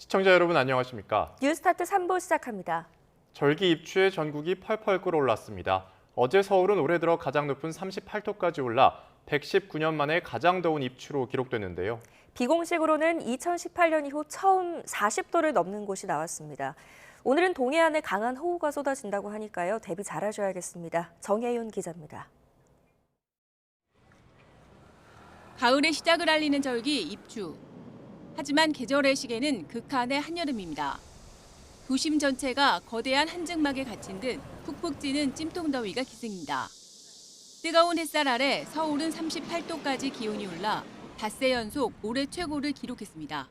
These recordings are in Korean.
시청자 여러분 안녕하십니까? 뉴스타트 3부 시작합니다. 절기 입추에 전국이 펄펄 끓어올랐습니다. 어제 서울은 올해 들어 가장 높은 38도까지 올라 119년 만에 가장 더운 입추로 기록됐는데요. 비공식으로는 2018년 이후 처음 40도를 넘는 곳이 나왔습니다. 오늘은 동해안에 강한 호우가 쏟아진다고 하니까요. 대비 잘하셔야겠습니다. 정혜윤 기자입니다. 가을의 시작을 알리는 절기 입추. 하지만 계절의 시계는 극한의 한여름입니다. 도심 전체가 거대한 한증막에 갇힌 듯 푹푹 찌는 찜통더위가 기승입니다. 뜨거운 햇살 아래 서울은 38도까지 기온이 올라 닷새 연속 올해 최고를 기록했습니다.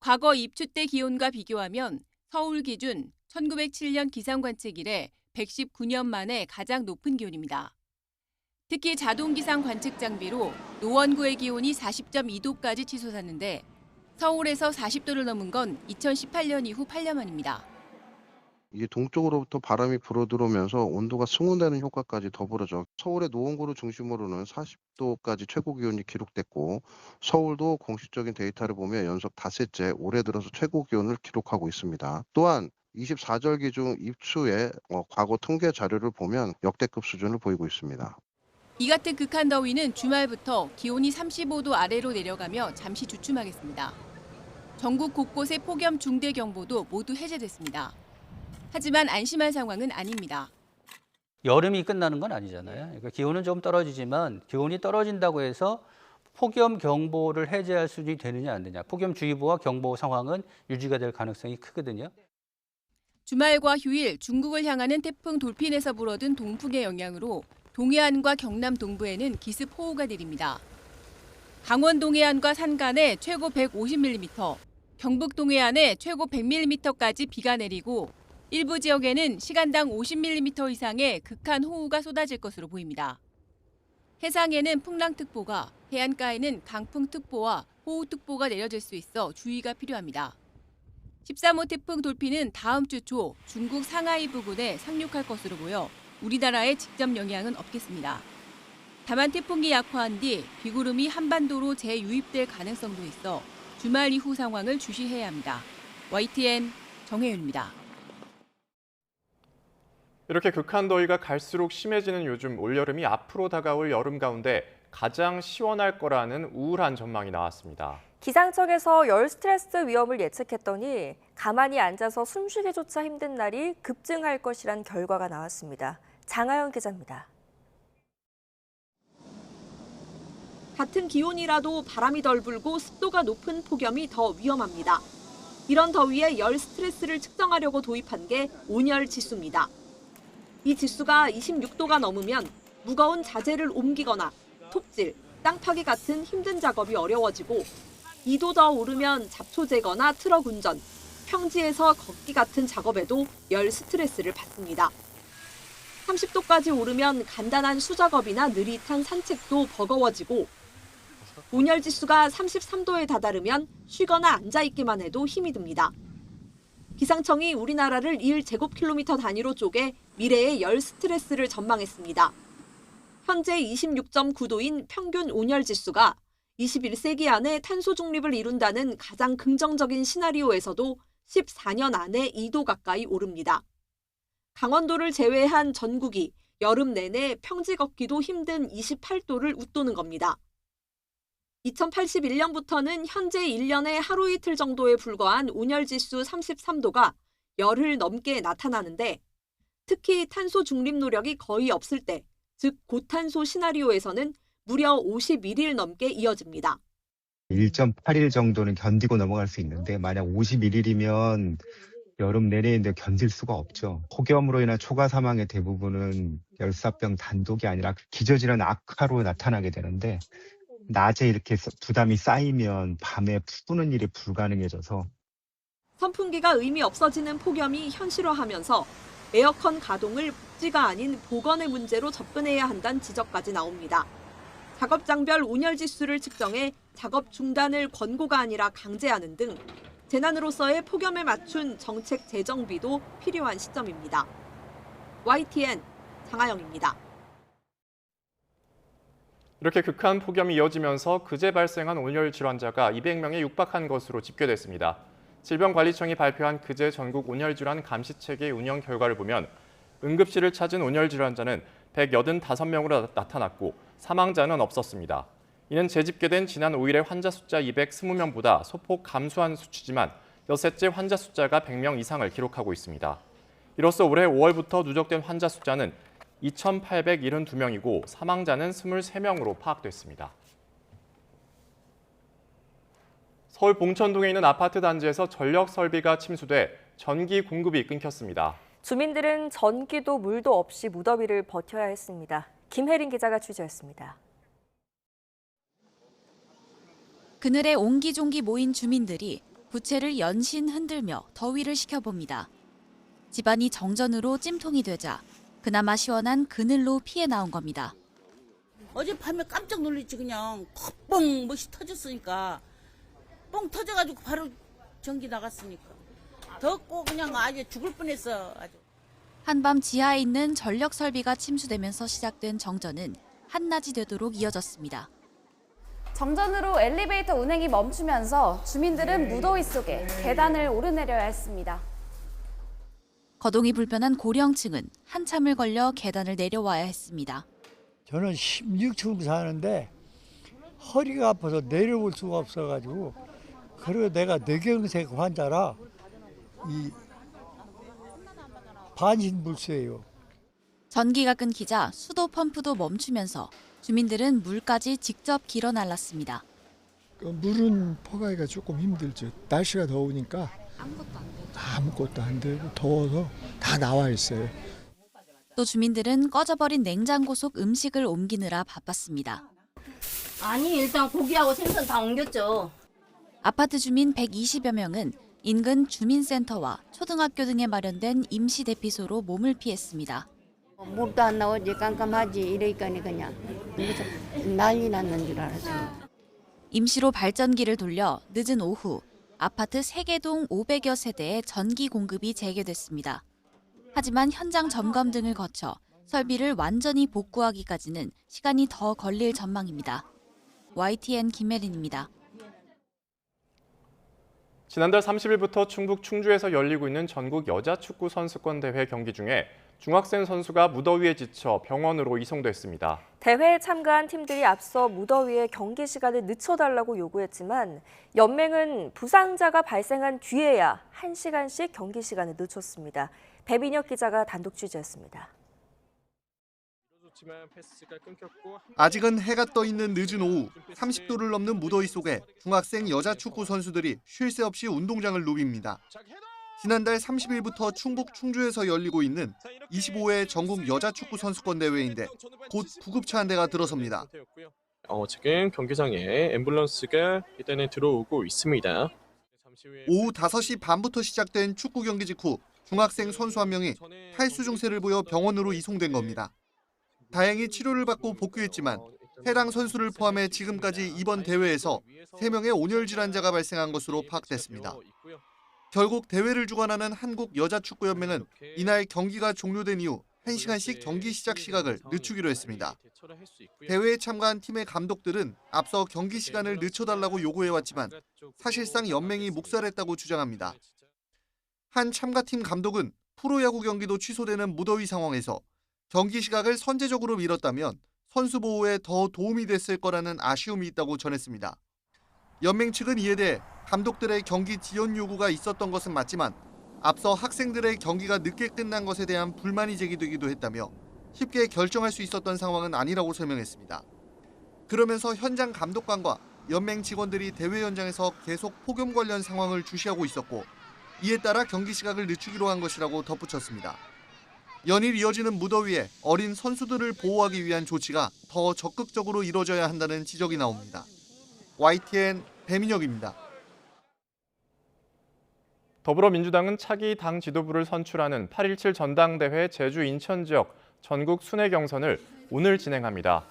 과거 입추 때 기온과 비교하면 서울 기준 1907년 기상관측 이래 119년 만에 가장 높은 기온입니다. 특히 자동기상 관측 장비로 노원구의 기온이 40.2도까지 치솟았는데 서울에서 40도를 넘은 건 2018년 이후 8년 만입니다. 이게 동쪽으로부터 바람이 불어들어오면서 온도가 승온되는 효과까지 더불어져 서울의 노원구를 중심으로는 40도까지 최고 기온이 기록됐고 서울도 공식적인 데이터를 보면 연속 닷새째 올해 들어서 최고 기온을 기록하고 있습니다. 또한 24절기 중 입추의 과거 통계 자료를 보면 역대급 수준을 보이고 있습니다. 이 같은 극한 더위는 주말부터 기온이 35도 아래로 내려가며 잠시 주춤하겠습니다. 전국 곳곳의 폭염 중대경보도 모두 해제됐습니다. 하지만 안심할 상황은 아닙니다. 여름이 끝나는 건 아니잖아요. 그러니까 기온은 좀 떨어지지만 기온이 떨어진다고 해서 폭염 경보를 해제할 수준이 되느냐 안 되느냐. 폭염주의보와 경보 상황은 유지가 될 가능성이 크거든요. 주말과 휴일 중국을 향하는 태풍 돌핀에서 불어든 동풍의 영향으로 동해안과 경남 동부에는 기습 호우가 내립니다. 강원 동해안과 산간에 최고 150mm, 경북 동해안에 최고 100mm까지 비가 내리고 일부 지역에는 시간당 50mm 이상의 극한 호우가 쏟아질 것으로 보입니다. 해상에는 풍랑특보가, 해안가에는 강풍특보와 호우특보가 내려질 수 있어 주의가 필요합니다. 13호 태풍 돌핀은 다음 주 초 중국 상하이 부근에 상륙할 것으로 보여 우리나라에 직접 영향은 없겠습니다. 다만 태풍이 약화한 뒤 비구름이 한반도로 재유입될 가능성도 있어 주말 이후 상황을 주시해야 합니다. YTN 정혜윤입니다. 이렇게 극한 더위가 갈수록 심해지는 요즘 올여름이 앞으로 다가올 여름 가운데 가장 시원할 거라는 우울한 전망이 나왔습니다. 기상청에서 열 스트레스 위험을 예측했더니 가만히 앉아서 숨쉬기조차 힘든 날이 급증할 것이란 결과가 나왔습니다. 장하영 기자입니다. 같은 기온이라도 바람이 덜 불고 습도가 높은 폭염이 더 위험합니다. 이런 더위에 열 스트레스를 측정하려고 도입한 게 온열 지수입니다. 이 지수가 26도가 넘으면 무거운 자재를 옮기거나 톱질, 땅 파기 같은 힘든 작업이 어려워지고 2도 더 오르면 잡초 제거나 트럭 운전, 평지에서 걷기 같은 작업에도 열 스트레스를 받습니다. 30도까지 오르면 간단한 수작업이나 느릿한 산책도 버거워지고 온열 지수가 33도에 다다르면 쉬거나 앉아있기만 해도 힘이 듭니다. 기상청이 우리나라를 1제곱킬로미터 단위로 쪼개 미래의 열 스트레스를 전망했습니다. 현재 26.9도인 평균 온열 지수가 21세기 안에 탄소 중립을 이룬다는 가장 긍정적인 시나리오에서도 14년 안에 2도 가까이 오릅니다. 강원도를 제외한 전국이 여름 내내 평지 걷기도 힘든 28도를 웃도는 겁니다. 2081년부터는 현재 1년에 하루 이틀 정도에 불과한 온열지수 33도가 열흘 넘게 나타나는데 특히 탄소 중립 노력이 거의 없을 때, 즉 고탄소 시나리오에서는 무려 51일 넘게 이어집니다. 1.8일 정도는 견디고 넘어갈 수 있는데 만약 51일이면 여름 내내인데 견딜 수가 없죠. 폭염으로 인한 초과 사망의 대부분은 열사병 단독이 아니라 기저질환 악화로 나타나게 되는데 낮에 이렇게 부담이 쌓이면 밤에 푸는 일이 불가능해져서 선풍기가 의미 없어지는 폭염이 현실화하면서 에어컨 가동을 복지가 아닌 보건의 문제로 접근해야 한다는 지적까지 나옵니다. 작업장별 온열지수를 측정해 작업 중단을 권고가 아니라 강제하는 등 재난으로서의 폭염에 맞춘 정책 재정비도 필요한 시점입니다. YTN 장하영입니다. 이렇게 극한 폭염이 이어지면서 그제 발생한 온열 질환자가 200명에 육박한 것으로 집계됐습니다. 질병관리청이 발표한 그제 전국 온열질환 감시체계 운영 결과를 보면 응급실을 찾은 온열질환자는 185명으로 나타났고 사망자는 없었습니다. 이는 재집계된 지난 5일의 환자 숫자 220명보다 소폭 감소한 수치지만 여섯째 환자 숫자가 100명 이상을 기록하고 있습니다. 이로써 올해 5월부터 누적된 환자 숫자는 2,872명이고 사망자는 23명으로 파악됐습니다. 서울 봉천동에 있는 아파트 단지에서 전력 설비가 침수돼 전기 공급이 끊겼습니다. 주민들은 전기도 물도 없이 무더위를 버텨야 했습니다. 김혜린 기자가 취재했습니다. 그늘에 옹기종기 모인 주민들이 부채를 연신 흔들며 더위를 식혀봅니다. 집안이 정전으로 찜통이 되자 그나마 시원한 그늘로 피해 나온 겁니다. 어젯밤에 깜짝 놀랐지. 그냥 뻥 멋이 터졌으니까 뻥 터져가지고 바로 전기 나갔으니까 덥고 그냥 아주 죽을 뻔했어. 아주. 한밤 지하에 있는 전력 설비가 침수되면서 시작된 정전은 한낮이 되도록 이어졌습니다. 정전으로 엘리베이터 운행이 멈추면서 주민들은 무더위 속에 계단을 오르내려야 했습니다. 거동이 불편한 고령층은 한참을 걸려 계단을 내려와야 했습니다. 저는 16층 사는데 허리가 아파서 내려올 수가 없어가지고, 그리고 내가 뇌경색 환자라 이 반신불수예요. 전기가 끊기자 수도 펌프도 멈추면서 주민들은 물까지 직접 길어 날랐습니다. 물은 퍼가기가 조금 힘들죠. 날씨가 더우니까 아무것도 안 되고 더워서 다 나와 있어요. 또 주민들은 꺼져버린 냉장고 속 음식을 옮기느라 바빴습니다. 아니, 일단 고기하고 생선 다 옮겼죠. 아파트 주민 120여 명은 인근 주민센터와 초등학교 등에 마련된 임시 대피소로 몸을 피했습니다. 물도 안 나오지, 깜깜하지 이러니까 그냥 난리 났는 줄 알았어요. 임시로 발전기를 돌려 늦은 오후 아파트 3개 동 500여 세대에 전기 공급이 재개됐습니다. 하지만 현장 점검 등을 거쳐 설비를 완전히 복구하기까지는 시간이 더 걸릴 전망입니다. YTN 김혜린입니다. 지난달 30일부터 충북 충주에서 열리고 있는 전국 여자축구 선수권 대회 경기 중에 중학생 선수가 무더위에 지쳐 병원으로 이송됐습니다. 대회에 참가한 팀들이 앞서 무더위에 경기 시간을 늦춰달라고 요구했지만 연맹은 부상자가 발생한 뒤에야 1시간씩 경기 시간을 늦췄습니다. 배민혁 기자가 단독 취재했습니다. 아직은 해가 떠 있는 늦은 오후 30도를 넘는 무더위 속에 중학생 여자 축구 선수들이 쉴 새 없이 운동장을 누빕니다. 지난달 30일부터 충북 충주에서 열리고 있는 25회 전국 여자 축구 선수권 대회인데 곧 구급차 한 대가 들어섭니다. 지금 경기장에 앰뷸런스가 일단은 들어오고 있습니다. 오후 5시 반부터 시작된 축구 경기 직후 중학생 선수 한 명이 탈수 증세를 보여 병원으로 이송된 겁니다. 다행히 치료를 받고 복귀했지만 해당 선수를 포함해 지금까지 이번 대회에서 3명의 온열 질환자가 발생한 것으로 파악됐습니다. 결국 대회를 주관하는 한국여자축구연맹은 이날 경기가 종료된 이후 1시간씩 경기 시작 시각을 늦추기로 했습니다. 대회에 참가한 팀의 감독들은 앞서 경기 시간을 늦춰달라고 요구해왔지만 사실상 연맹이 묵살했다고 주장합니다. 한 참가팀 감독은 프로야구 경기도 취소되는 무더위 상황에서 경기 시각을 선제적으로 미뤘다면 선수 보호에 더 도움이 됐을 거라는 아쉬움이 있다고 전했습니다. 연맹 측은 이에 대해 감독들의 경기 지연 요구가 있었던 것은 맞지만 앞서 학생들의 경기가 늦게 끝난 것에 대한 불만이 제기되기도 했다며 쉽게 결정할 수 있었던 상황은 아니라고 설명했습니다. 그러면서 현장 감독관과 연맹 직원들이 대회 현장에서 계속 폭염 관련 상황을 주시하고 있었고 이에 따라 경기 시각을 늦추기로 한 것이라고 덧붙였습니다. 연일 이어지는 무더위에 어린 선수들을 보호하기 위한 조치가 더 적극적으로 이뤄져야 한다는 지적이 나옵니다. YTN 배민혁입니다. 더불어민주당은 차기 당 지도부를 선출하는 8.17 전당대회 제주 인천 지역 전국 순회 경선을 오늘 진행합니다.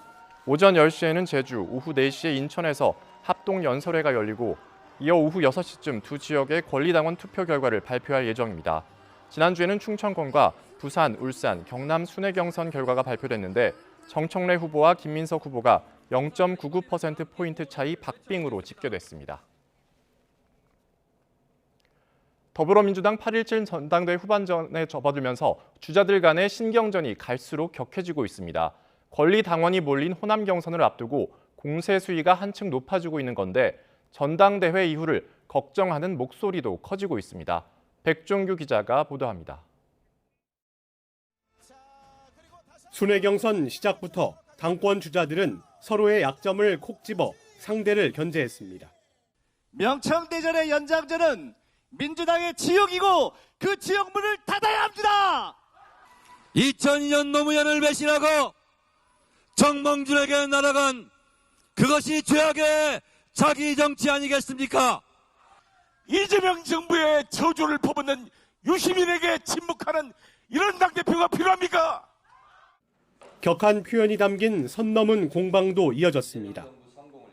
오전 10시에는 제주, 오후 4시에 인천에서 합동 연설회가 열리고 이어 오후 6시쯤 두 지역의 권리당원 투표 결과를 발표할 예정입니다. 지난주에는 충청권과 부산, 울산, 경남 순회 경선 결과가 발표됐는데 정청래 후보와 김민석 후보가 0.99%포인트 차이 박빙으로 집계됐습니다. 더불어민주당 8.17 전당대회 후반전에 접어들면서 주자들 간의 신경전이 갈수록 격해지고 있습니다. 권리 당원이 몰린 호남 경선을 앞두고 공세 수위가 한층 높아지고 있는 건데 전당대회 이후를 걱정하는 목소리도 커지고 있습니다. 백종규 기자가 보도합니다. 순회 경선 시작부터 당권 주자들은 서로의 약점을 콕 집어 상대를 견제했습니다. 명청대전의 연장전은 민주당의 지역이고 그 지역문을 닫아야 합니다. 2002년 노무현을 배신하고 정몽준에게 날아간 그것이 죄악의 자기 정치 아니겠습니까? 이재명 정부의 저주를 퍼붓는 유시민에게 침묵하는 이런 당대표가 필요합니까? 격한 표현이 담긴 선 넘은 공방도 이어졌습니다.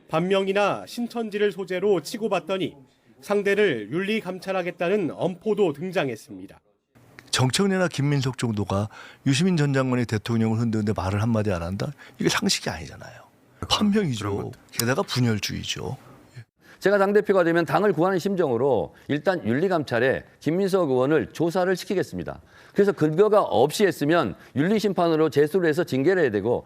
반명이나 신천지를 소재로 치고받더니 상대를 윤리감찰하겠다는 엄포도 등장했습니다. 정청래나 김민석 정도가 유시민 전 장관이 대통령을 흔드는데 말을 한마디 안 한다? 이게 상식이 아니잖아요. 판명이죠. 게다가 분열주의죠. 제가 당대표가 되면 당을 구하는 심정으로 일단 윤리감찰에 김민석 의원을 조사를 시키겠습니다. 그래서 근거가 없이 했으면 윤리심판으로 제소를 해서 징계를 해야 되고.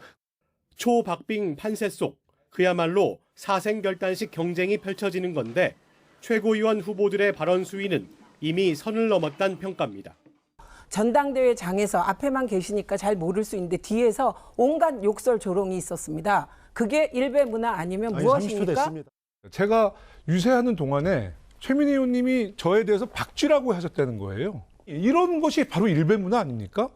초박빙 판세 속 그야말로 사생결단식 경쟁이 펼쳐지는 건데 최고위원 후보들의 발언 수위는 이미 선을 넘었다는 평가입니다. 전당대회 장에서 앞에만 계시니까 잘 모를 수 있는데 뒤에서 온갖 욕설 조롱이 있었습니다. 그게 일베 문화 아니면 무엇입니까? 제가 유세하는 동안에 최민희 의원님이 저에 대해서 박쥐라고 하셨다는 거예요. 이런 것이 바로 일베 문화 아닙니까?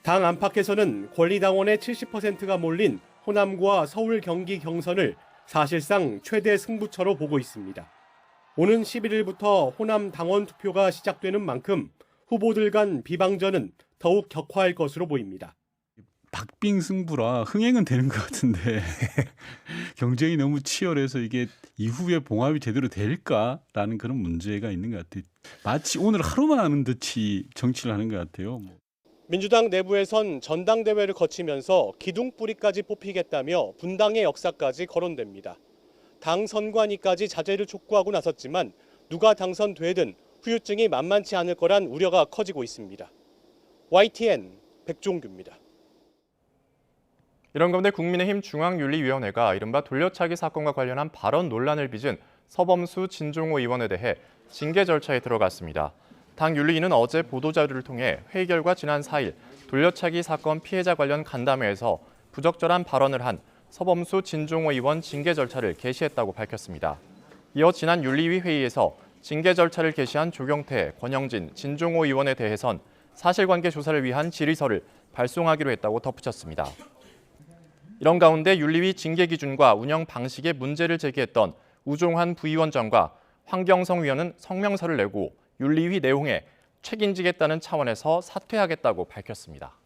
당 안팎에서는 권리당원의 70%가 몰린 호남과 서울 경기 경선을 사실상 최대 승부처로 보고 있습니다. 오는 11일부터 호남 당원 투표가 시작되는 만큼 후보들 간 비방전은 더욱 격화할 것으로 보입니다. 박빙 승부라 흥행은 되는 것 같은데 경쟁이 너무 치열해서 이게 이후에 봉합이 제대로 될까라는 그런 문제가 있는 것 같아요. 마치 오늘 하루만 하는 듯이 정치를 하는 것 같아요. 민주당 내부에선 전당대회를 거치면서 기둥뿌리까지 뽑히겠다며 분당의 역사까지 거론됩니다. 당 선관위까지 자제를 촉구하고 나섰지만 누가 당선되든 후유증이 만만치 않을 거란 우려가 커지고 있습니다. YTN 백종규입니다. 이런 가운데 국민의힘 중앙윤리위원회가 이른바 돌려차기 사건과 관련한 발언 논란을 빚은 서범수 진종호 의원에 대해 징계 절차에 들어갔습니다. 당 윤리위는 어제 보도자료를 통해 회의 결과 지난 4일 돌려차기 사건 피해자 관련 간담회에서 부적절한 발언을 한 서범수 진종호 의원 징계 절차를 개시했다고 밝혔습니다. 이어 지난 윤리위 회의에서 징계 절차를 개시한 조경태, 권영진, 진종호 의원에 대해선 사실관계 조사를 위한 질의서를 발송하기로 했다고 덧붙였습니다. 이런 가운데 윤리위 징계 기준과 운영 방식에 문제를 제기했던 우종환 부위원장과 황경성 위원은 성명서를 내고 윤리위 내용에 책임지겠다는 차원에서 사퇴하겠다고 밝혔습니다.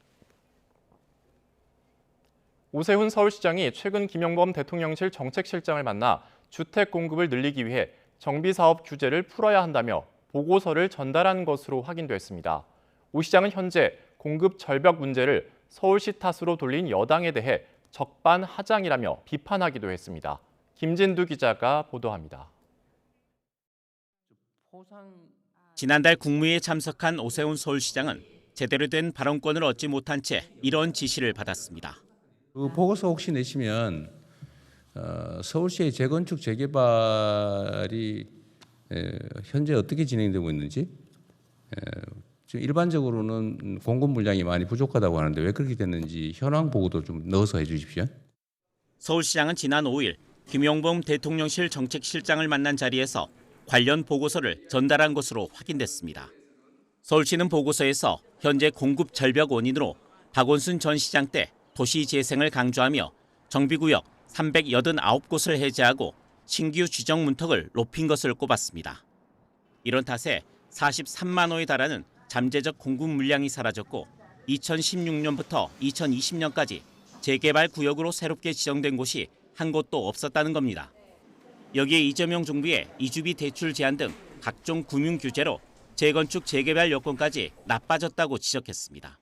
오세훈 서울시장이 최근 김영범 대통령실 정책실장을 만나 주택 공급을 늘리기 위해 정비사업 규제를 풀어야 한다며 보고서를 전달한 것으로 확인됐습니다. 오 시장은 현재 공급 절벽 문제를 서울시 탓으로 돌린 여당에 대해 적반하장이라며 비판하기도 했습니다. 김진두 기자가 보도합니다. 지난달 국무회의에 참석한 오세훈 서울시장은 제대로 된 발언권을 얻지 못한 채 이런 지시를 받았습니다. 그 보고서 혹시 내시면 서울시의 재건축 재개발이 현재 어떻게 진행되고 있는지 지금 일반적으로는 공급 물량이 많이 부족하다고 하는데 왜 그렇게 됐는지 현황 보고도 좀 넣어서 해주십시오. 서울시장은 지난 5일 김영범 대통령실 정책실장을 만난 자리에서 관련 보고서를 전달한 것으로 확인됐습니다. 서울시는 보고서에서 현재 공급 절벽 원인으로 박원순 전 시장 때 도시 재생을 강조하며 정비구역 389곳을 해제하고 신규 지정 문턱을 높인 것을 꼽았습니다. 이런 탓에 43만 호에 달하는 잠재적 공급 물량이 사라졌고 2016년부터 2020년까지 재개발 구역으로 새롭게 지정된 곳이 한 곳도 없었다는 겁니다. 여기에 이재명 정부의 이주비 대출 제한 등 각종 금융 규제로 재건축 재개발 여건까지 나빠졌다고 지적했습니다.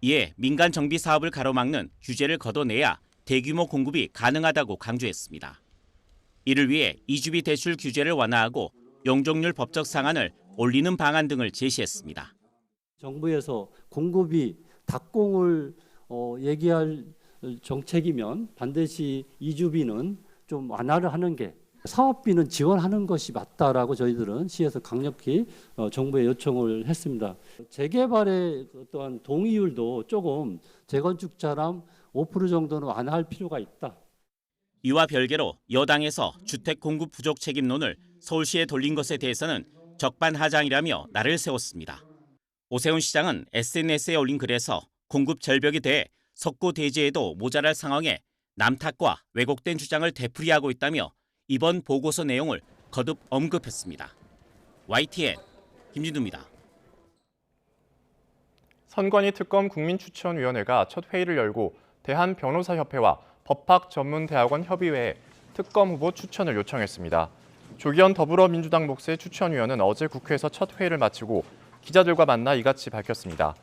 이에 민간 정비 사업을 가로막는 규제를 걷어내야 대규모 공급이 가능하다고 강조했습니다. 이를 위해 이주비 대출 규제를 완화하고 용적률 법적 상한을 올리는 방안 등을 제시했습니다. 정부에서 공급이 닭공을 얘기할 정책이면 반드시 이주비는 좀 완화를 하는 게 사업비는 지원하는 것이 맞다라고 저희들은 시에서 강력히 정부에 요청을 했습니다. 재개발의 어떠한 동의율도 조금 재건축자랑 5% 정도는 완화할 필요가 있다. 이와 별개로 여당에서 주택 공급 부족 책임론을 서울시에 돌린 것에 대해서는 적반하장이라며 날을 세웠습니다. 오세훈 시장은 SNS에 올린 글에서 공급 절벽에 대해 석고대죄에도 모자랄 상황에 남탓과 왜곡된 주장을 되풀이하고 있다며 이번 보고서 내용을 거듭 언급했습니다. YTN 김진두입니다. 선관위 특검 국민추천위원회가 첫 회의를 열고 대한변호사협회와 법학전문대학원 협의회에 특검 후보 추천을 요청했습니다. 조기현 더불어민주당 목세 추천위원은 어제 국회에서 첫 회의를 마치고 기자들과 만나 이같이 밝혔습니다.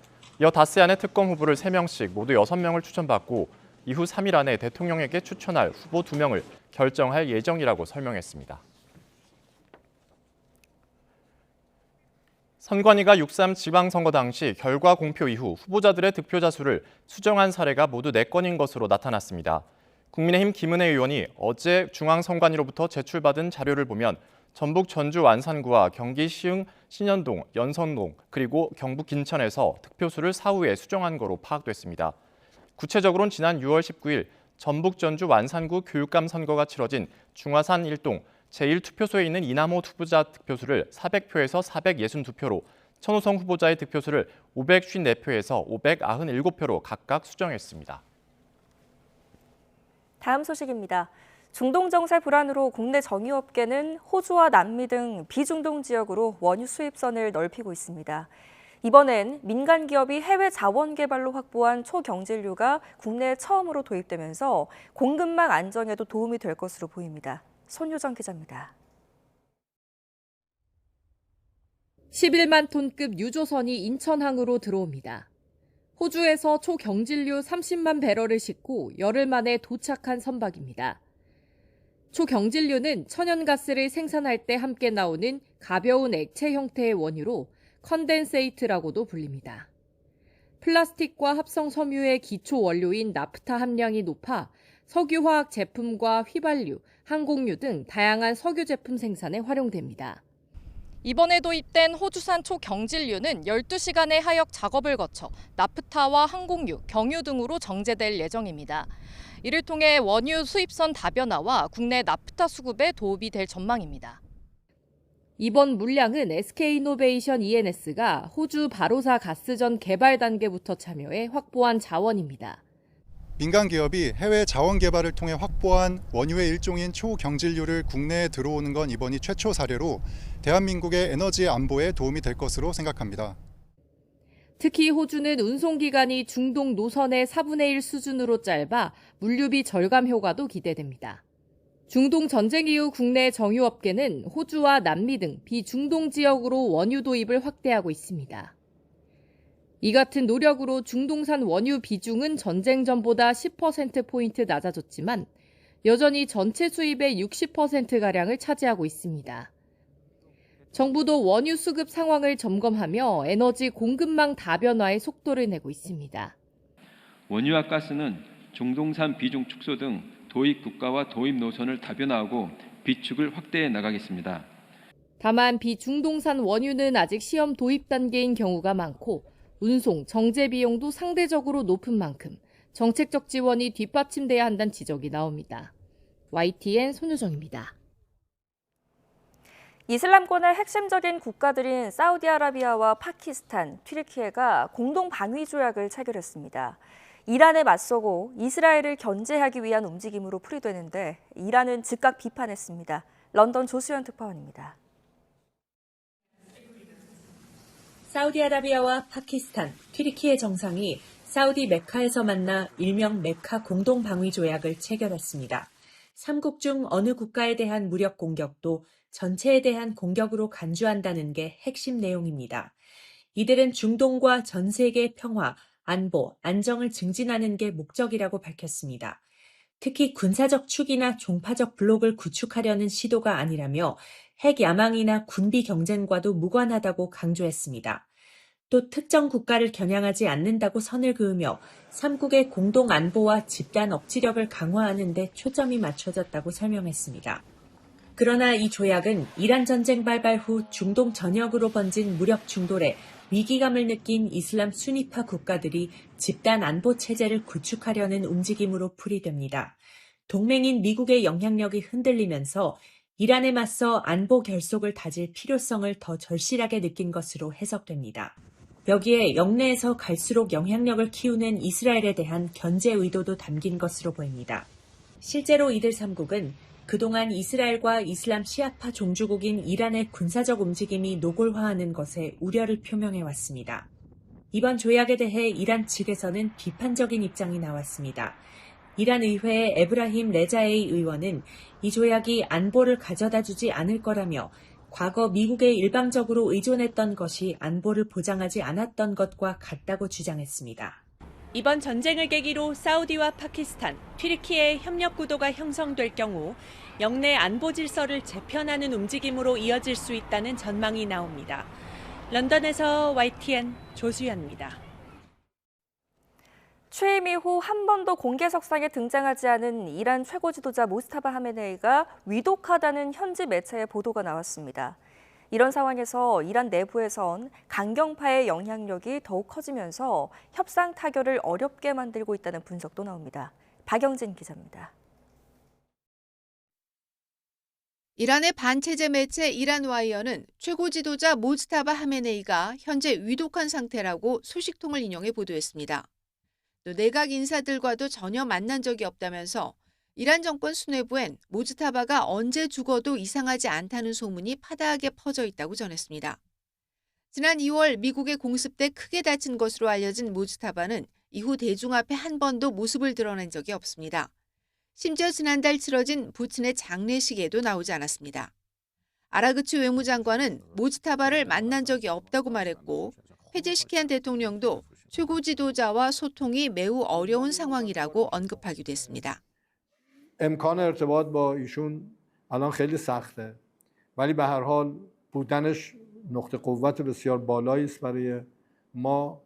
이어 다스안의 특검 후보를 3명씩 모두 6명을 추천받고 이후 3일 안에 대통령에게 추천할 후보 2명을 결정할 예정이라고 설명했습니다. 선관위가 6.3 지방선거 당시 결과 공표 이후 후보자들의 득표자 수를 수정한 사례가 모두 4건인 것으로 나타났습니다. 국민의힘 김은혜 의원이 어제 중앙선관위로부터 제출받은 자료를 보면 전북 전주 완산구와 경기 시흥 신현동, 연선동, 그리고 경북 인천에서 득표수를 사후에 수정한 거로 파악됐습니다. 구체적으로는 지난 6월 19일 전북 전주 완산구 교육감 선거가 치러진 중화산 1동 제1투표소에 있는 이남호 후보자 득표수를 400표에서 462표로, 천호성 후보자의 득표수를 554표에서 597표로 각각 수정했습니다. 다음 소식입니다. 중동 정세 불안으로 국내 정유업계는 호주와 남미 등 비중동 지역으로 원유 수입선을 넓히고 있습니다. 이번엔 민간 기업이 해외 자원 개발로 확보한 초경질유가 국내에 처음으로 도입되면서 공급망 안정에도 도움이 될 것으로 보입니다. 손유정 기자입니다. 11만 톤급 유조선이 인천항으로 들어옵니다. 호주에서 초경질유 30만 배럴을 싣고 열흘 만에 도착한 선박입니다. 초경질유는 천연가스를 생산할 때 함께 나오는 가벼운 액체 형태의 원유로 컨덴세이트라고도 불립니다. 플라스틱과 합성 섬유의 기초 원료인 나프타 함량이 높아 석유화학 제품과 휘발유, 항공유 등 다양한 석유 제품 생산에 활용됩니다. 이번에 도입된 호주산 초경질유는 12시간의 하역 작업을 거쳐 나프타와 항공유, 경유 등으로 정제될 예정입니다. 이를 통해 원유 수입선 다변화와 국내 나프타 수급에 도움이 될 전망입니다. 이번 물량은 SK이노베이션 ENS가 호주 바로사 가스전 개발 단계부터 참여해 확보한 자원입니다. 민간 기업이 해외 자원 개발을 통해 확보한 원유의 일종인 초경질유를 국내에 들어오는 건 이번이 최초 사례로 대한민국의 에너지 안보에 도움이 될 것으로 생각합니다. 특히 호주는 운송기간이 중동 노선의 4분의 1 수준으로 짧아 물류비 절감 효과도 기대됩니다. 중동 전쟁 이후 국내 정유업계는 호주와 남미 등 비중동 지역으로 원유 도입을 확대하고 있습니다. 이 같은 노력으로 중동산 원유 비중은 전쟁 전보다 10%포인트 낮아졌지만 여전히 전체 수입의 60%가량을 차지하고 있습니다. 정부도 원유 수급 상황을 점검하며 에너지 공급망 다변화에 속도를 내고 있습니다. 원유와 가스는 중동산 비중 축소 등 도입 국가와 도입 노선을 다변화하고 비축을 확대해 나가겠습니다. 다만 비중동산 원유는 아직 시험 도입 단계인 경우가 많고 운송, 정제 비용도 상대적으로 높은 만큼 정책적 지원이 뒷받침돼야 한다는 지적이 나옵니다. YTN 손유정입니다. 이슬람권의 핵심적인 국가들인 사우디아라비아와 파키스탄, 튀르키예가 공동 방위 조약을 체결했습니다. 이란에 맞서고 이스라엘을 견제하기 위한 움직임으로 풀이되는데 이란은 즉각 비판했습니다. 런던 조수연 특파원입니다. 사우디아라비아와 파키스탄, 튀르키예 정상이 사우디 메카에서 만나 일명 메카 공동방위조약을 체결했습니다. 3국 중 어느 국가에 대한 무력 공격도 전체에 대한 공격으로 간주한다는 게 핵심 내용입니다. 이들은 중동과 전 세계 평화, 안보, 안정을 증진하는 게 목적이라고 밝혔습니다. 특히 군사적 축이나 종파적 블록을 구축하려는 시도가 아니라며 핵 야망이나 군비 경쟁과도 무관하다고 강조했습니다. 또 특정 국가를 겨냥하지 않는다고 선을 그으며 3국의 공동 안보와 집단 억지력을 강화하는 데 초점이 맞춰졌다고 설명했습니다. 그러나 이 조약은 이란 전쟁 발발 후 중동 전역으로 번진 무력 충돌에 위기감을 느낀 이슬람 수니파 국가들이 집단 안보 체제를 구축하려는 움직임으로 풀이됩니다. 동맹인 미국의 영향력이 흔들리면서 이란에 맞서 안보 결속을 다질 필요성을 더 절실하게 느낀 것으로 해석됩니다. 여기에 영내에서 갈수록 영향력을 키우는 이스라엘에 대한 견제 의도도 담긴 것으로 보입니다. 실제로 이들 3국은 그동안 이스라엘과 이슬람 시아파 종주국인 이란의 군사적 움직임이 노골화하는 것에 우려를 표명해왔습니다. 이번 조약에 대해 이란 측에서는 비판적인 입장이 나왔습니다. 이란 의회의 에브라힘 레자에이 의원은 이 조약이 안보를 가져다 주지 않을 거라며 과거 미국에 일방적으로 의존했던 것이 안보를 보장하지 않았던 것과 같다고 주장했습니다. 이번 전쟁을 계기로 사우디와 파키스탄, 튀르키예의 협력 구도가 형성될 경우 영내 안보 질서를 재편하는 움직임으로 이어질 수 있다는 전망이 나옵니다. 런던에서 YTN 조수연입니다. 취임 이후 한 번도 공개석상에 등장하지 않은 이란 최고 지도자 모스타바 하메네이가 위독하다는 현지 매체의 보도가 나왔습니다. 이런 상황에서 이란 내부에선 강경파의 영향력이 더욱 커지면서 협상 타결을 어렵게 만들고 있다는 분석도 나옵니다. 박영진 기자입니다. 이란의 반체제 매체 이란 와이어는 최고 지도자 모스타바 하메네이가 현재 위독한 상태라고 소식통을 인용해 보도했습니다. 또 내각 인사들과도 전혀 만난 적이 없다면서 이란 정권 수뇌부엔 모스타바가 언제 죽어도 이상하지 않다는 소문이 파다하게 퍼져 있다고 전했습니다. 지난 2월 미국의 공습 때 크게 다친 것으로 알려진 모스타바는 이후 대중 앞에 한 번도 모습을 드러낸 적이 없습니다. 심지어 지난달 치러진 부친의 장례식에도 나오지 않았습니다. 아라그치 외무장관은 모스타바를 만난 적이 없다고 말했고 페제시키안 대통령도 최고 지도자와 소통이 매우 어려운 상황이라고 언급하기도 했습니다. امکان ارتباط با ایشون الان خیلی سخته ولی به هر حال بودنش نقطه قوت بسیار بالایی است برای ما.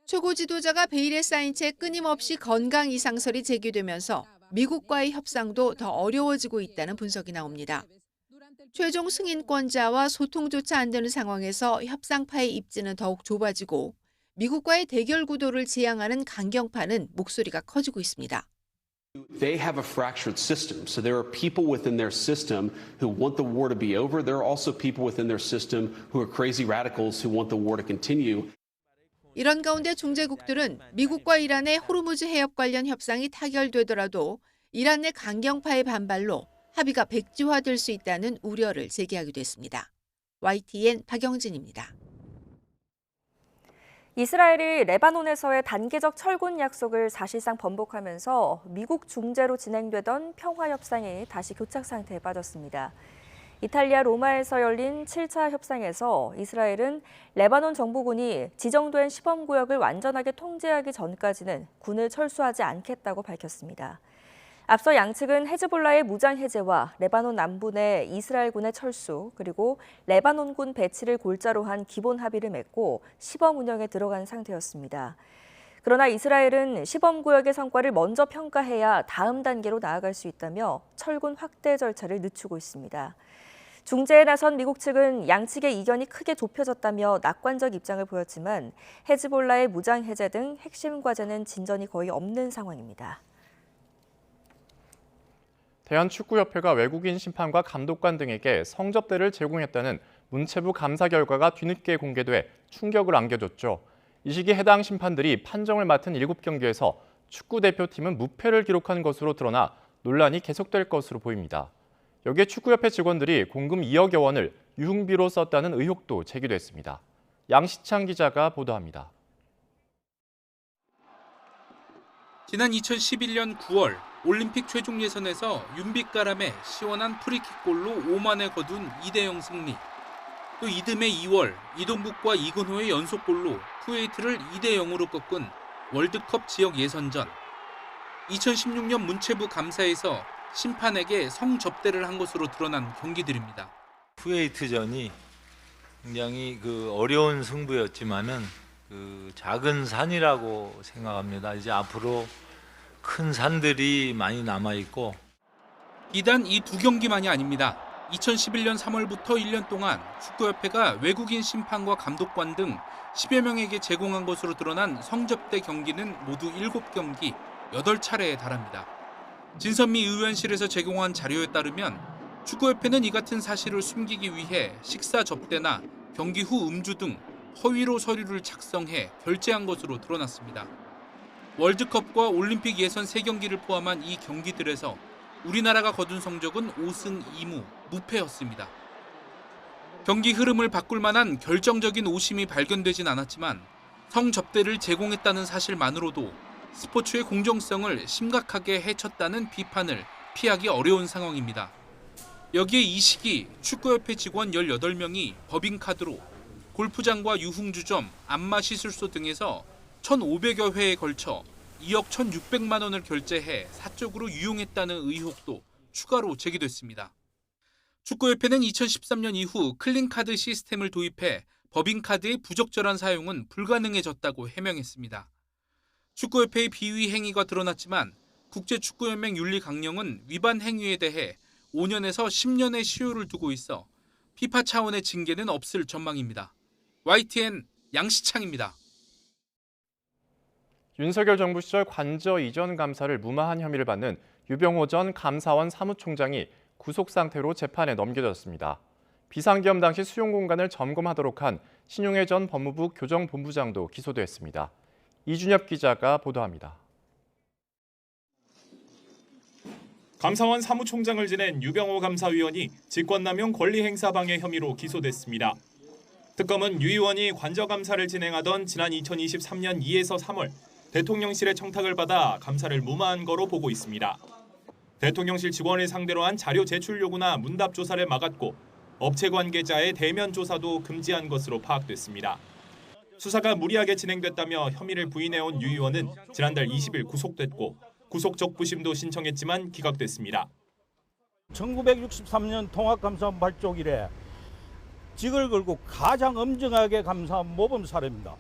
최고 지도자가 베일에 쌓인 채 끊임없이 건강 이상설이 제기되면서 미국과의 협상도 더 어려워지고 있다는 분석이 나옵니다. 최종 승인권자와 소통조차 안 되는 상황에서 협상파의 입지는 더욱 좁아지고 미국과의 대결 구도를 지향하는 강경파는 목소리가 커지고 있습니다. They have a fractured system. So there are people within their system who want the war to be over. There are also people within their system who are crazy radicals who want the war to continue. 이런 가운데 중재국들은 미국과 이란의 호르무즈 해협 관련 협상이 타결되더라도 이란 내 강경파의 반발로 합의가 백지화될 수 있다는 우려를 제기하기도 했습니다. YTN 박영진입니다. 이스라엘이 레바논에서의 단계적 철군 약속을 사실상 번복하면서 미국 중재로 진행되던 평화협상이 다시 교착 상태에 빠졌습니다. 이탈리아 로마에서 열린 7차 협상에서 이스라엘은 레바논 정부군이 지정된 시범구역을 완전하게 통제하기 전까지는 군을 철수하지 않겠다고 밝혔습니다. 앞서 양측은 헤즈볼라의 무장 해제와 레바논 남부 내 이스라엘군의 철수, 그리고 레바논군 배치를 골자로 한 기본 합의를 맺고 시범 운영에 들어간 상태였습니다. 그러나 이스라엘은 시범구역의 성과를 먼저 평가해야 다음 단계로 나아갈 수 있다며 철군 확대 절차를 늦추고 있습니다. 중재에 나선 미국 측은 양측의 이견이 크게 좁혀졌다며 낙관적 입장을 보였지만 헤즈볼라의 무장 해제 등 핵심 과제는 진전이 거의 없는 상황입니다. 대한축구협회가 외국인 심판과 감독관 등에게 성접대를 제공했다는 문체부 감사 결과가 뒤늦게 공개돼 충격을 안겨줬죠. 이 시기 해당 심판들이 판정을 맡은 7경기에서 축구대표팀은 무패를 기록한 것으로 드러나 논란이 계속될 것으로 보입니다. 여기에 축구협회 직원들이 공금 2억여 원을 유흥비로 썼다는 의혹도 제기됐습니다. 양시창 기자가 보도합니다. 지난 2011년 9월 올림픽 최종 예선에서 윤빛가람의 시원한 프리킥골로 오만에 거둔 2대0 승리. 또 이듬해 2월 이동국과 이근호의 연속골로 쿠웨이트를 2대0으로 꺾은 월드컵 지역 예선전. 2016년 문체부 감사에서 심판에게 성접대를 한 것으로 드러난 경기들입니다. 쿠웨이트전이 굉장히 어려운 승부였지만은 작은 산이라고 생각합니다. 이제 앞으로 큰 산들이 많이 남아 있고. 비단 이 두 경기만이 아닙니다. 2011년 3월부터 1년 동안 축구협회가 외국인 심판과 감독관 등 10여 명에게 제공한 것으로 드러난 성접대 경기는 모두 7경기, 8차례에 달합니다. 진선미 의원실에서 제공한 자료에 따르면 축구협회는 이 같은 사실을 숨기기 위해 식사 접대나 경기 후 음주 등 허위로 서류를 작성해 결제한 것으로 드러났습니다. 월드컵과 올림픽 예선 3경기를 포함한 이 경기들에서 우리나라가 거둔 성적은 5승 2무, 무패였습니다. 경기 흐름을 바꿀 만한 결정적인 오심이 발견되진 않았지만 성접대를 제공했다는 사실만으로도 스포츠의 공정성을 심각하게 해쳤다는 비판을 피하기 어려운 상황입니다. 여기에 이 시기 축구협회 직원 18명이 법인카드로 골프장과 유흥주점, 안마시술소 등에서 1,500여 회에 걸쳐 2억 1,600만 원을 결제해 사적으로 유용했다는 의혹도 추가로 제기됐습니다. 축구협회는 2013년 이후 클린카드 시스템을 도입해 법인카드의 부적절한 사용은 불가능해졌다고 해명했습니다. 축구협회의 비위 행위가 드러났지만 국제축구연맹 윤리 강령은 위반 행위에 대해 5년에서 10년의 시효를 두고 있어 피파 차원의 징계는 없을 전망입니다. YTN 양시창입니다. 윤석열 정부 시절 관저 이전 감사를 무마한 혐의를 받는 유병호 전 감사원 사무총장이 구속 상태로 재판에 넘겨졌습니다. 비상계엄 당시 수용 공간을 점검하도록 한 신용회 전 법무부 교정본부장도 기소됐습니다. 이준엽 기자가 보도합니다. 감사원 사무총장을 지낸 유병호 감사위원이 직권남용 권리행사방해 혐의로 기소됐습니다. 특검은 유 의원이 관저감사를 진행하던 지난 2023년 2에서 3월 대통령실의 청탁을 받아 감사를 무마한 거로 보고 있습니다. 대통령실 직원을 상대로 한 자료 제출 요구나 문답 조사를 막았고 업체 관계자의 대면 조사도 금지한 것으로 파악됐습니다. 수사가 무리하게 진행됐다며 혐의를 부인해온 유 의원은 지난달 20일 구속됐고 구속 적부심도 신청했지만 기각됐습니다. 1963년 통합감사원 발족 이래 직을 걸고 가장 엄정하게 감사한 모범 사례입니다.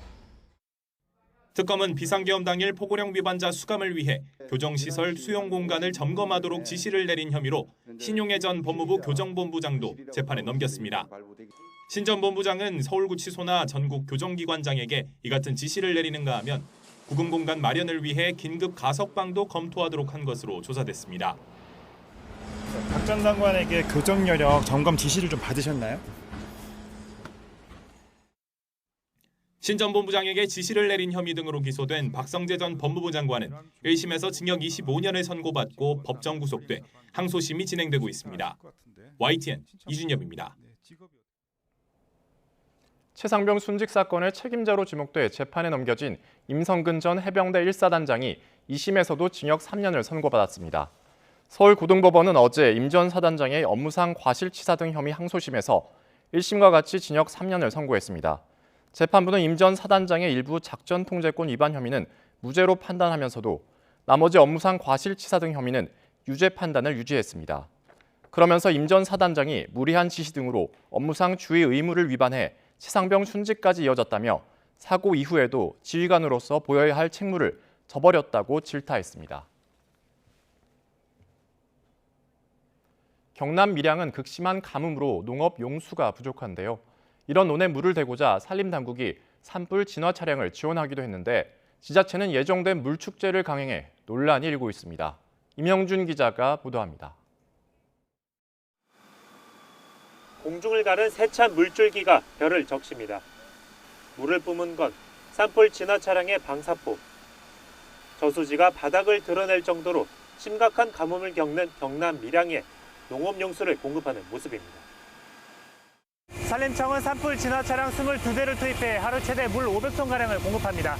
특검은 비상계엄 당일 포고령 위반자 수감을 위해 교정시설 수용 공간을 점검하도록 지시를 내린 혐의로 신용회 전 법무부 교정본부장도 재판에 넘겼습니다. 신 전 본부장은 서울구치소나 전국 교정기관장에게 이 같은 지시를 내리는가 하면 구금 공간 마련을 위해 긴급 가석방도 검토하도록 한 것으로 조사됐습니다. 박 전 장관에게 교정 여력 점검 지시를 좀 받으셨나요? 신 전 본부장에게 지시를 내린 혐의 등으로 기소된 박성재 전 법무부 장관은 1심에서 징역 25년을 선고받고 법정 구속돼 항소심이 진행되고 있습니다. YTN 이준엽입니다. 최상병 순직 사건의 책임자로 지목돼 재판에 넘겨진 임성근 전 해병대 1사단장이 2심에서도 징역 3년을 선고받았습니다. 서울고등법원은 어제 임 전 사단장의 업무상 과실치사 등 혐의 항소심에서 1심과 같이 징역 3년을 선고했습니다. 재판부는 임 전 사단장의 일부 작전 통제권 위반 혐의는 무죄로 판단하면서도 나머지 업무상 과실치사 등 혐의는 유죄 판단을 유지했습니다. 그러면서 임 전 사단장이 무리한 지시 등으로 업무상 주의 의무를 위반해 최상병 순직까지 이어졌다며 사고 이후에도 지휘관으로서 보여야 할 책무를 저버렸다고 질타했습니다. 경남 밀양은 극심한 가뭄으로 농업 용수가 부족한데요. 이런 논에 물을 대고자 산림당국이 산불 진화 차량을 지원하기도 했는데 지자체는 예정된 물축제를 강행해 논란이 일고 있습니다. 임영준 기자가 보도합니다. 공중을 가른 세찬 물줄기가 별을 적십니다. 물을 뿜은 건 산불 진화 차량의 방사포. 저수지가 바닥을 드러낼 정도로 심각한 가뭄을 겪는 경남 밀양에 농업용수를 공급하는 모습입니다. 산림청은 산불 진화 차량 22대를 투입해 하루 최대 물 500톤가량을 공급합니다.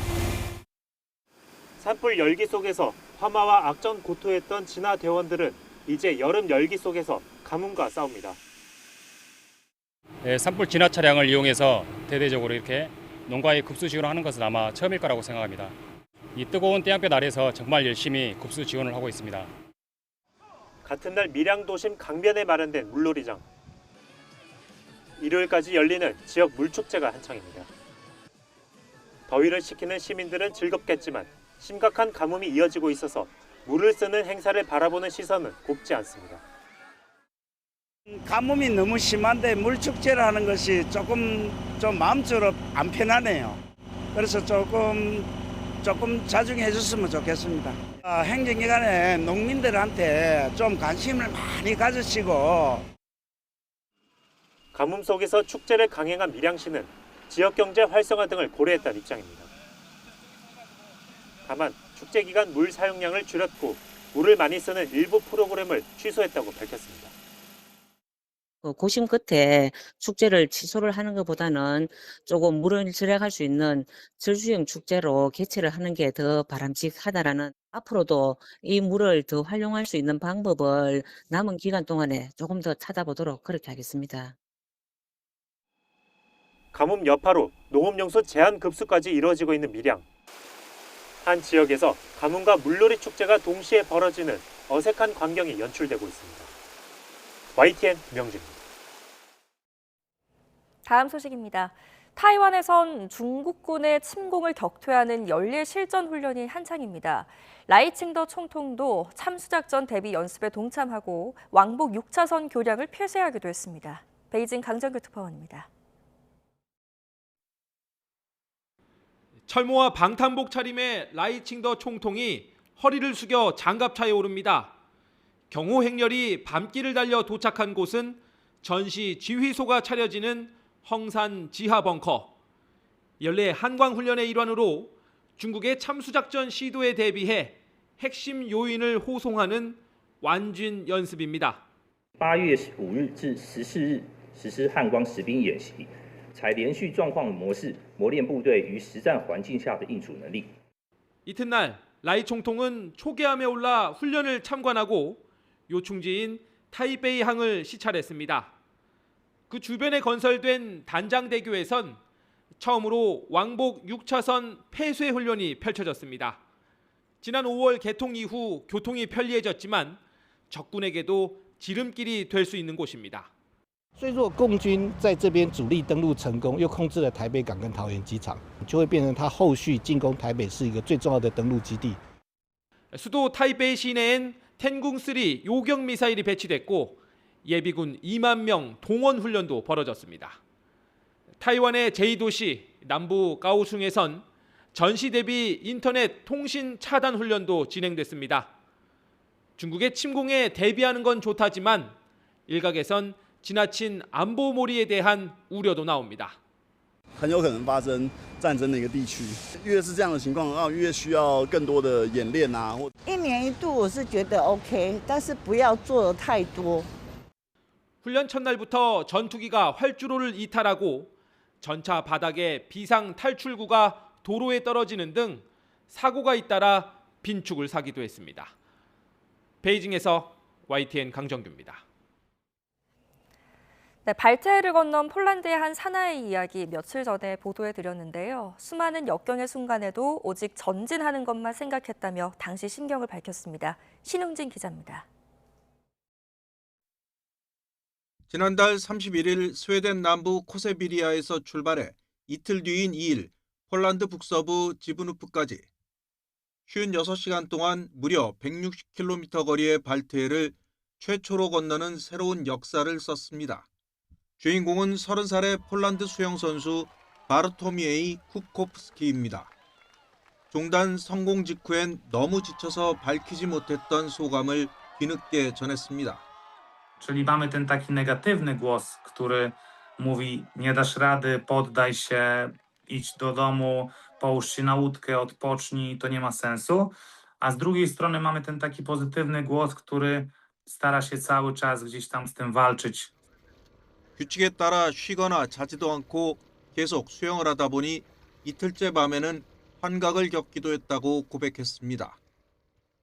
산불 열기 속에서 화마와 악전 고토했던 진화 대원들은 이제 여름 열기 속에서 가뭄과 싸웁니다. 산불 진화 차량을 이용해서 대대적으로 이렇게 농가에 급수식으로 하는 것은 아마 처음일 거라고 생각합니다. 이 뜨거운 태양볕 아래서 정말 열심히 급수 지원을 하고 있습니다. 같은 날 밀양 도심 강변에 마련된 물놀이장. 일요일까지 열리는 지역 물축제가 한창입니다. 더위를 식히는 시민들은 즐겁겠지만 심각한 가뭄이 이어지고 있어서 물을 쓰는 행사를 바라보는 시선은 곱지 않습니다. 가뭄이 너무 심한데 물축제를 하는 것이 조금 좀 마음적으로 안 편하네요. 그래서 조금 자중해 줬으면 좋겠습니다. 행정기관에 농민들한테 좀 관심을 많이 가지시고. 가뭄 속에서 축제를 강행한 밀양시는 지역경제 활성화 등을 고려했다는 입장입니다. 다만 축제 기간 물 사용량을 줄였고 물을 많이 쓰는 일부 프로그램을 취소했다고 밝혔습니다. 고심 끝에 축제를 취소를 하는 것보다는 조금 물을 절약할 수 있는 절수형 축제로 개최를 하는 게 더 바람직하다라는, 앞으로도 이 물을 더 활용할 수 있는 방법을 남은 기간 동안에 조금 더 찾아보도록 그렇게 하겠습니다. 가뭄 여파로 농업용수 제한 급수까지 이루어지고 있는 밀양. 한 지역에서 가뭄과 물놀이 축제가 동시에 벌어지는 어색한 광경이 연출되고 있습니다. YTN 명진입니다. 다음 소식입니다. 타이완에선 중국군의 침공을 격퇴하는 연례 실전 훈련이 한창입니다. 라이칭더 총통도 참수작전 대비 연습에 동참하고 왕복 6차선 교량을 폐쇄하기도 했습니다. 베이징 강정규 특파원입니다. 철모와 방탄복 차림의 라이칭더 총통이 허리를 숙여 장갑차에 오릅니다. 경호 행렬이 밤길을 달려 도착한 곳은 전시 지휘소가 차려지는 헝산 지하 벙커. 연례 한광훈련의 일환으로 중국의 참수작전 시도에 대비해 핵심 요인을 호송하는 완진 연습입니다. 8月5日至14日实施汉光实兵演习，采连续状况模式磨练部队于实战环境下的应处能力。 이튿날 라이 총통은 초계함에 올라 훈련을 참관하고 요충지인 타이베이항을 시찰했습니다. 그 주변에 건설된 단장대교에선 처음으로 왕복 6차선 폐쇄 훈련이 펼쳐졌습니다. 지난 5월 개통 이후 교통이 편리해졌지만 적군에게도 지름길이 될 수 있는 곳입니다. 所以如果共军在这边主力登陆成功，又控制了台北港跟桃园机场，就会变成他后续进攻台北市一个最重要的登陆基地。 수도 타이베이 시내엔 텐궁3 요격 미사일이 배치됐고 예비군 2만 명 동원 훈련도 벌어졌습니다. 타이완의 제2도시 남부 가오슝에선 전시 대비 인터넷 통신 차단 훈련도 진행됐습니다. 중국의 침공에 대비하는 건 좋다지만 일각에선 지나친 안보몰이에 대한 우려도 나옵니다. 很有可能发生战争的一个地区，越是这样的情况，越需要更多的演练啊。1年1度我是觉得 OK， 但是不要做得太多。 훈련 첫날부터 전투기가 활주로를 이탈하고 전차 바닥에 비상 탈출구가 도로에 떨어지는 등 사고가 잇따라 빈축을 사기도 했습니다. 베이징에서 YTN 강정규입니다. 네, 발트해를 건넌 폴란드의 한 사나이 이야기 며칠 전에 보도해드렸는데요. 수많은 역경의 순간에도 오직 전진하는 것만 생각했다며 당시 심경을 밝혔습니다. 신웅진 기자입니다. 지난달 31일 스웨덴 남부 코세비리아에서 출발해 이틀 뒤인 2일 폴란드 북서부 지브누프까지 56시간 동안 무려 160km 거리의 발트해를 최초로 건너는 새로운 역사를 썼습니다. 주인공은 30살의 폴란드 수영선수 바르토미에이 쿠코프스키입니다. 종단 성공 직후엔 너무 지쳐서 밝히지 못했던 소감을 뒤늦게 전했습니다. Czyli mamy ten taki negatywny głos, który mówi: nie dasz rady, poddaj się, idź do domu, połóż się na łódkę, odpocznij, to nie ma sensu. A z drugiej strony mamy ten taki pozytywny głos, który stara się cały czas gdzieś tam z tym walczyć. 규칙에 따라 쉬거나 자지도 않고 계속 수영을 하다 보니 이틀째 밤에는 환각을 겪기도 했다고 고백했습니다.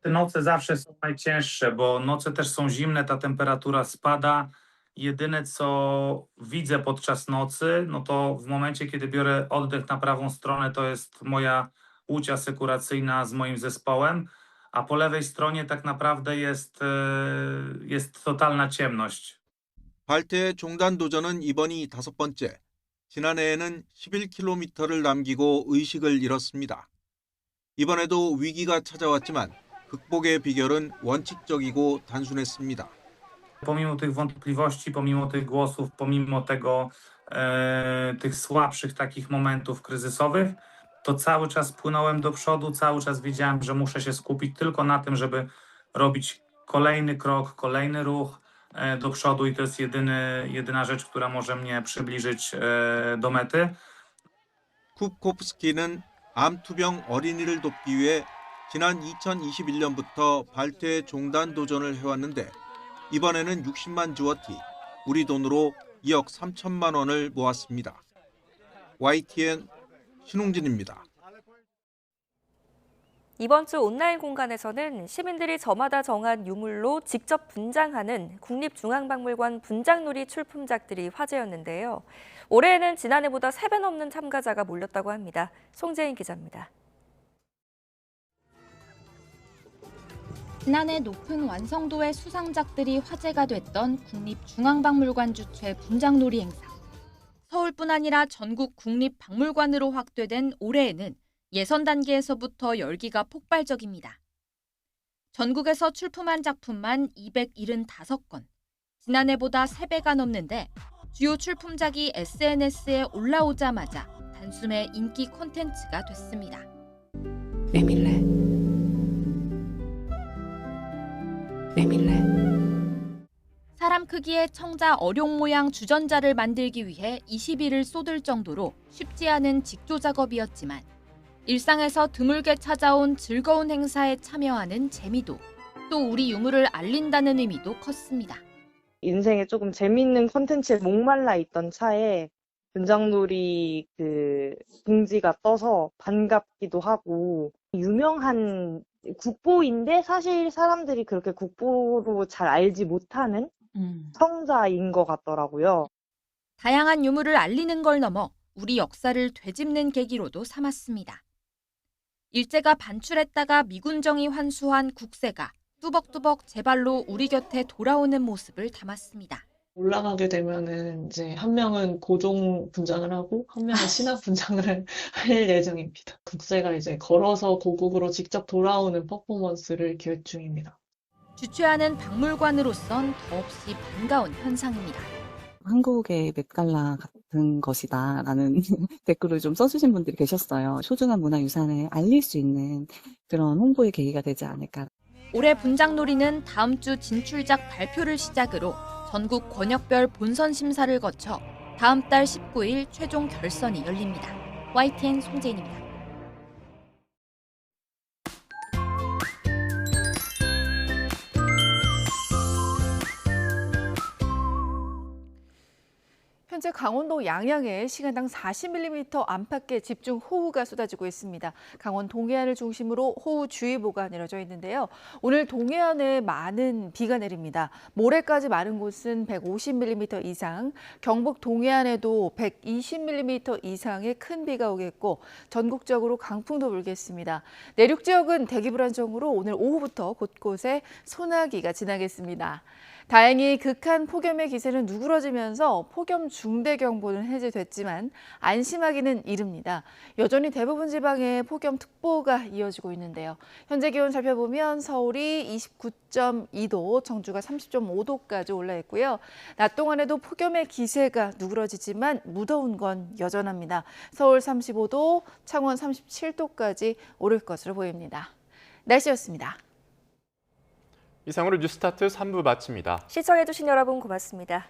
Te noce zawsze są najcięższe, bo noce też są zimne, ta temperatura spada. Jedyne co widzę podczas nocy, no to w momencie, kiedy biorę oddech na prawą stronę, to jest moja łódź asekuracyjna z moim zespołem, a po lewej stronie tak naprawdę jest totalna ciemność. 발트해 종단 도전은 이번이 5번째. 지난해에는 11km를 남기고 의식을 잃었습니다. 이번에도 위기가 찾아왔지만 극복의 비결은 원칙적이고 단순했습니다. Pomimo tych wątpliwości, pomimo tych głosów, pomimo tych słabszych takich momentów kryzysowych, to cały czas płynąłem do przodu, cały czas wiedziałem, że muszę się skupić tylko na tym, żeby robić kolejny krok, kolejny ruch do przodu i to jest jedyna rzecz, która może mnie przybliżyć do mety. 쿱코프스키는 암투병 어린이를 돕기 위해 지난 2021년부터 발트해 종단 도전을 해왔는데 이번에는 60만 주어티, 우리 돈으로 2억 3천만 원을 모았습니다. YTN 신웅진입니다. 이번 주 온라인 공간에서는 시민들이 저마다 정한 유물로 직접 분장하는 국립중앙박물관 분장놀이 출품작들이 화제였는데요. 올해에는 지난해보다 3배 넘는 참가자가 몰렸다고 합니다. 송재인 기자입니다. 지난해 높은 완성도의 수상작들이 화제가 됐던 국립중앙박물관 주최 분장놀이 행사. 서울뿐 아니라 전국 국립박물관으로 확대된 올해에는 예선 단계에서부터 열기가 폭발적입니다. 전국에서 출품한 작품만 275건, 지난해보다 3배가 넘는데 주요 출품작이 SNS에 올라오자마자 단숨에 인기 콘텐츠가 됐습니다. 메밀레 사람 크기의 청자 어룡 모양 주전자를 만들기 위해 20일을 쏟을 정도로 쉽지 않은 직조 작업이었지만 일상에서 드물게 찾아온 즐거운 행사에 참여하는 재미도 또 우리 유물을 알린다는 의미도 컸습니다. 인생에 조금 재밌는 콘텐츠에 목말라 있던 차에 분장놀이 공지가 떠서 반갑기도 하고 유명한 국보인데 사실 사람들이 그렇게 국보로 잘 알지 못하는 청자인 것 같더라고요. 다양한 유물을 알리는 걸 넘어 우리 역사를 되짚는 계기로도 삼았습니다. 일제가 반출했다가 미군정이 환수한 국세가 뚜벅뚜벅 제 발로 우리 곁에 돌아오는 모습을 담았습니다. 올라가게 되면은 이제 한 명은 고종 분장을 하고 한 명은 신하 분장을 할 예정입니다. 국세가 이제 걸어서 고국으로 직접 돌아오는 퍼포먼스를 기획 중입니다. 주최하는 박물관으로선 더없이 반가운 현상입니다. 한국의 맷갈라 같은 것이다라는 댓글을 좀 써주신 분들이 계셨어요. 소중한 문화유산을 알릴 수 있는 그런 홍보의 계기가 되지 않을까. 올해 분장놀이는 다음 주 진출작 발표를 시작으로 전국 권역별 본선 심사를 거쳐 다음 달 19일 최종 결선이 열립니다. YTN 송재인입니다. 현재 강원도 양양에 시간당 40mm 안팎의 집중 호우가 쏟아지고 있습니다. 강원 동해안을 중심으로 호우주의보가 내려져 있는데요. 오늘 동해안에 많은 비가 내립니다. 모레까지 많은 곳은 150mm 이상, 경북 동해안에도 120mm 이상의 큰 비가 오겠고 전국적으로 강풍도 불겠습니다. 내륙 지역은 대기 불안정으로 오늘 오후부터 곳곳에 소나기가 지나겠습니다. 다행히 극한 폭염의 기세는 누그러지면서 폭염 중대경보는 해제됐지만 안심하기는 이릅니다. 여전히 대부분 지방에 폭염특보가 이어지고 있는데요. 현재 기온 살펴보면 서울이 29.2도, 청주가 30.5도까지 올라 있고요. 낮 동안에도 폭염의 기세가 누그러지지만 무더운 건 여전합니다. 서울 35도, 창원 37도까지 오를 것으로 보입니다. 날씨였습니다. 이상으로 뉴스타트 3부 마칩니다. 시청해주신 여러분 고맙습니다.